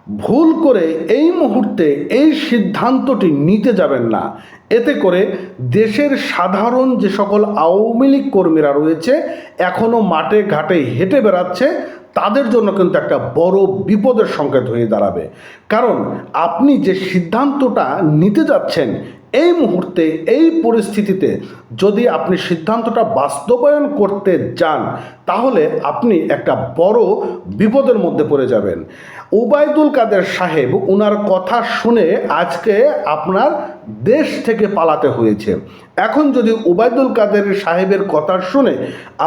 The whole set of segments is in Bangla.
ভুল করে এই মুহূর্তে এই সিদ্ধান্তটি নিতে যাবেন না। এতে করে দেশের সাধারণ যে সকল আওয়ামী লীগ কর্মীরা রয়েছে, এখনও মাঠে ঘাটে হেঁটে বেড়াচ্ছে, তাদের জন্য কিন্তু একটা বড় বিপদের সংকেত হয়ে দাঁড়াবে। কারণ আপনি যে সিদ্ধান্তটা নিতে যাচ্ছেন এই মুহূর্তে এই পরিস্থিতিতে, যদি আপনি সিদ্ধান্তটা বাস্তবায়ন করতে যান, তাহলে আপনি একটা বড় বিপদের মধ্যে পড়ে যাবেন। ওবায়দুল কাদের সাহেব, ওনার কথা শুনে আজকে আপনার দেশ থেকে পালাতে হয়েছে। এখন যদি ওবায়দুল কাদের সাহেবের কথা শুনে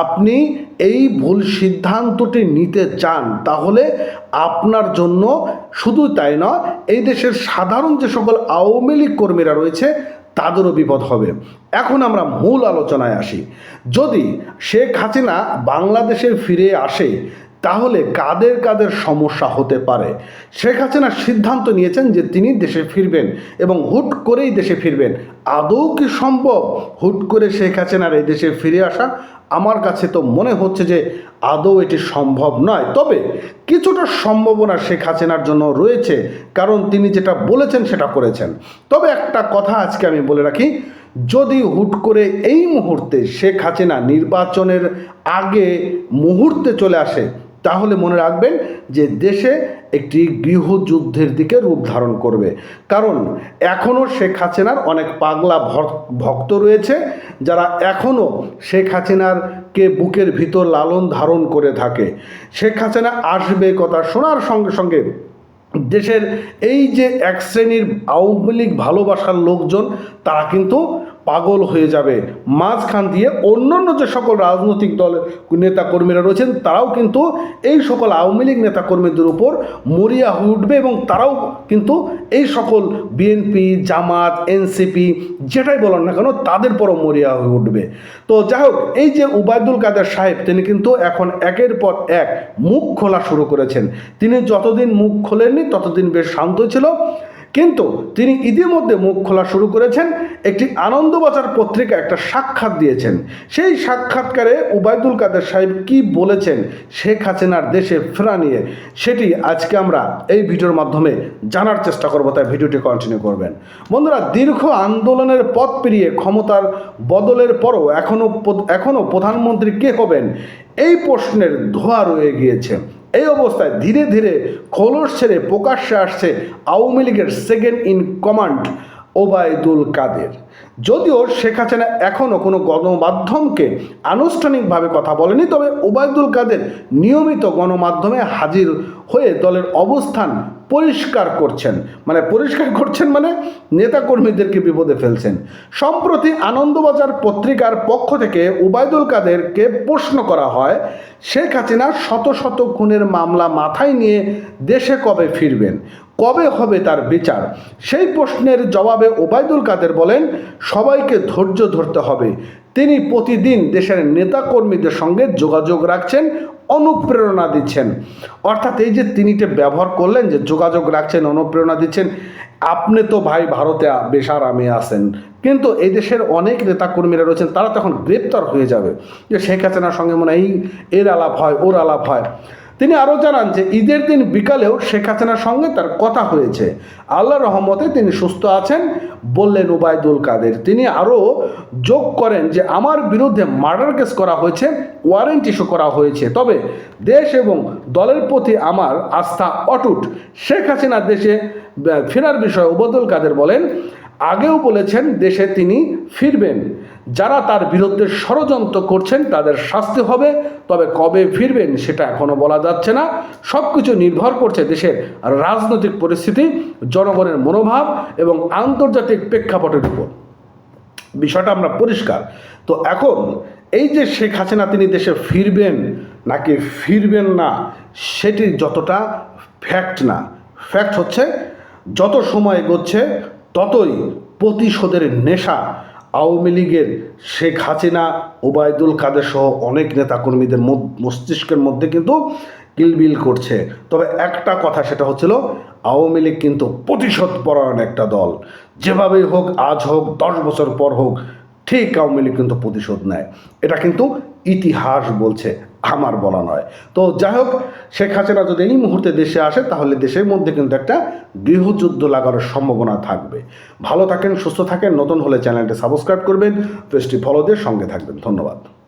আপনি এই ভুল সিদ্ধান্তটি নিতে চান, তাহলে আপনার জন্য শুধু তাই নয়, এই দেশের সাধারণ যে সকল আওয়ামী লীগ কর্মীরা রয়েছে তাদেরও বিপদ হবে। এখন আমরা মূল আলোচনায় আসি। যদি শেখ হাসিনা বাংলাদেশে ফিরে আসে, তাহলে কাদের কাদের সমস্যা হতে পারে? শেখ হাসিনা সিদ্ধান্ত নিয়েছেন যে তিনি দেশে ফিরবেন এবং হুট করেই দেশে ফিরবেন। আদৌ কি সম্ভব হুট করে শেখ হাসিনার এই দেশে ফিরে আসা? আমার কাছে তো মনে হচ্ছে যে আদৌ এটি সম্ভব নয়। তবে কিছুটা সম্ভাবনা শেখ হাসিনার জন্য রয়েছে, কারণ তিনি যেটা বলেছেন সেটা করেছেন। তবে একটা কথা আজকে আমি বলে রাখি, যদি হুট করে এই মুহূর্তে শেখ হাসিনা নির্বাচনের আগে মুহূর্তে চলে আসে, তাহলে মনে রাখবেন যে দেশে একটি গৃহযুদ্ধের দিকে রূপ ধারণ করবে। কারণ এখনও শেখ হাসিনার অনেক পাগলা ভক্ত রয়েছে, যারা এখনও শেখ হাসিনারকে বুকের ভিতর লালন ধারণ করে থাকে। শেখ হাসিনা আসবে কথা শোনার সঙ্গে সঙ্গে দেশের এই যে এক শ্রেণীর আওয়ামী লীগ ভালোবাসার লোকজন, তারা কিন্তু পাগল হয়ে যাবে। মাঝখান দিয়ে অন্যান্য যে সকল রাজনৈতিক দলের নেতাকর্মীরা রয়েছেন, তারাও কিন্তু এই সকল আওয়ামী লীগ নেতাকর্মীদের উপর মরিয়া হয়ে উঠবে এবং তারাও কিন্তু এই সকল বিএনপি, জামাত, এনসিপি যেটাই বলেন না কেন, তাদের পরও মরিয়া হয়ে উঠবে। তো যাই হোক, এই যে ওবায়দুল কাদের সাহেব, তিনি কিন্তু এখন একের পর এক মুখ খোলা শুরু করেছেন। তিনি যতদিন মুখ খোলেননি ততদিন বেশ শান্ত ছিল, কিন্তু তিনি ইতিমধ্যে মুখ খোলা শুরু করেছেন। একটি আনন্দবাজার পত্রিকা একটা সাক্ষাৎ দিয়েছেন। সেই সাক্ষাৎকারে ওবায়দুল কাদের সাহেব কি বলেছেন শেখ হাসিনার দেশে ফেরা নিয়ে, সেটি আজকে আমরা এই ভিডিওর মাধ্যমে জানার চেষ্টা করব, তাই ভিডিওটি কন্টিনিউ করবেন। বন্ধুরা, দীর্ঘ আন্দোলনের পথ পেরিয়ে ক্ষমতার বদলের পরও এখনও প্রধানমন্ত্রী কে হবেন, এই প্রশ্নের ধোঁয়া রয়ে গিয়েছে। এই অবস্থায় ধীরে ধীরে খোলস ছেড়ে প্রকাশ্যে আসছে আওয়ামী লীগের second in command Obaidul Quader. যদিও শেখ হাসিনা এখনও কোনো গণমাধ্যমকে আনুষ্ঠানিকভাবে কথা বলেনি, তবে ওবায়দুল কাদের নিয়মিত গণমাধ্যমে হাজির হয়ে দলের অবস্থান পরিষ্কার করছেন মানে নেতাকর্মীদেরকে বিপদে ফেলছেন। সম্প্রতি আনন্দবাজার পত্রিকার পক্ষ থেকে ওবায়দুল কাদেরকে প্রশ্ন করা হয়, শেখ হাসিনা শত শত খুনের মামলা মাথায় নিয়ে দেশে কবে ফিরবেন, কবে হবে তার বিচার? সেই প্রশ্নের জবাবে ওবায়দুল কাদের বলেন, সবাইকে ধৈর্য ধরতে হবে। তিনি প্রতিদিন দেশের নেতাকর্মীদের সঙ্গে যোগাযোগ রাখছেন, অনুপ্রেরণা দিচ্ছেন। অর্থাৎ এই যে তিনিটা ব্যবহার করলেন যে যোগাযোগ রাখছেন, অনুপ্রেরণা দিচ্ছেন, আপনি তো ভাই ভারতে বেশ আরামে আছেন, কিন্তু এই দেশের অনেক নেতাকর্মীরা রয়েছেন, তারা তখন গ্রেপ্তার হয়ে যাবে। যে শেখ হাসিনার সঙ্গে মনে হয় এর আলাপ হয়, ওর আলাপ হয়। তিনি আরও জানান যে ঈদের দিন বিকালেও শেখ হাসিনার সঙ্গে তার কথা হয়েছে, আল্লাহর রহমতে তিনি সুস্থ আছেন বললেন ওবায়দুল কাদের। তিনি আরও যোগ করেন যে আমার বিরুদ্ধে মার্ডার কেস করা হয়েছে, ওয়ারেন্ট ইস্যু করা হয়েছে, তবে দেশ এবং দলের প্রতি আমার আস্থা অটুট। শেখ হাসিনা দেশে ফেরার বিষয়ে ওবায়দুল কাদের বলেন, আগেও বলেছেন দেশে তিনি ফিরবেন। যারা তার বিরুদ্ধে ষড়যন্ত্র করছেন তাদের শাস্তি হবে, তবে কবে ফিরবেন সেটা এখনও বলা যাচ্ছে না। সব কিছু নির্ভর করছে দেশের রাজনৈতিক পরিস্থিতি, জনগণের মনোভাব এবং আন্তর্জাতিক প্রেক্ষাপটের উপর। বিষয়টা আমরা পরিষ্কার। তো এখন এই যে শেখ হাসিনা তিনি দেশে ফিরবেন নাকি ফিরবেন না, সেটি যতটা ফ্যাক্ট না, ফ্যাক্ট হচ্ছে যত সময় এগোচ্ছে ততই প্রতিশোধের নেশা আওয়ামী লীগের শেখ হাসিনা, ওবায়দুল কাদের সহ অনেক নেতাকর্মীদের মস্তিষ্কের মধ্যে কিন্তু কিলবিল করছে। তবে একটা কথা, সেটা হচ্ছিল আওয়ামী লীগ কিন্তু প্রতিশোধ পরায়ণ একটা দল। যেভাবেই হোক, আজ হোক, 10 বছর পর হোক, ঠিক আওয়ামী লীগ কিন্তু প্রতিশোধ নেয়। এটা কিন্তু ইতিহাস বলছে। আমার বলা নয়। তো যাই হোক, শেখ হাসিনা যদি এই মুহূর্তে দেশে আসে তাহলে দেশের মধ্যে কিন্তু একটা গৃহযুদ্ধ লাগার সম্ভাবনা থাকবে। ভালো থাকেন, সুস্থ থাকেন। নতুন হলে চ্যানেলটি সাবস্ক্রাইব করবেন, পেজটি ফলো দিয়ে সঙ্গে থাকবেন। ধন্যবাদ।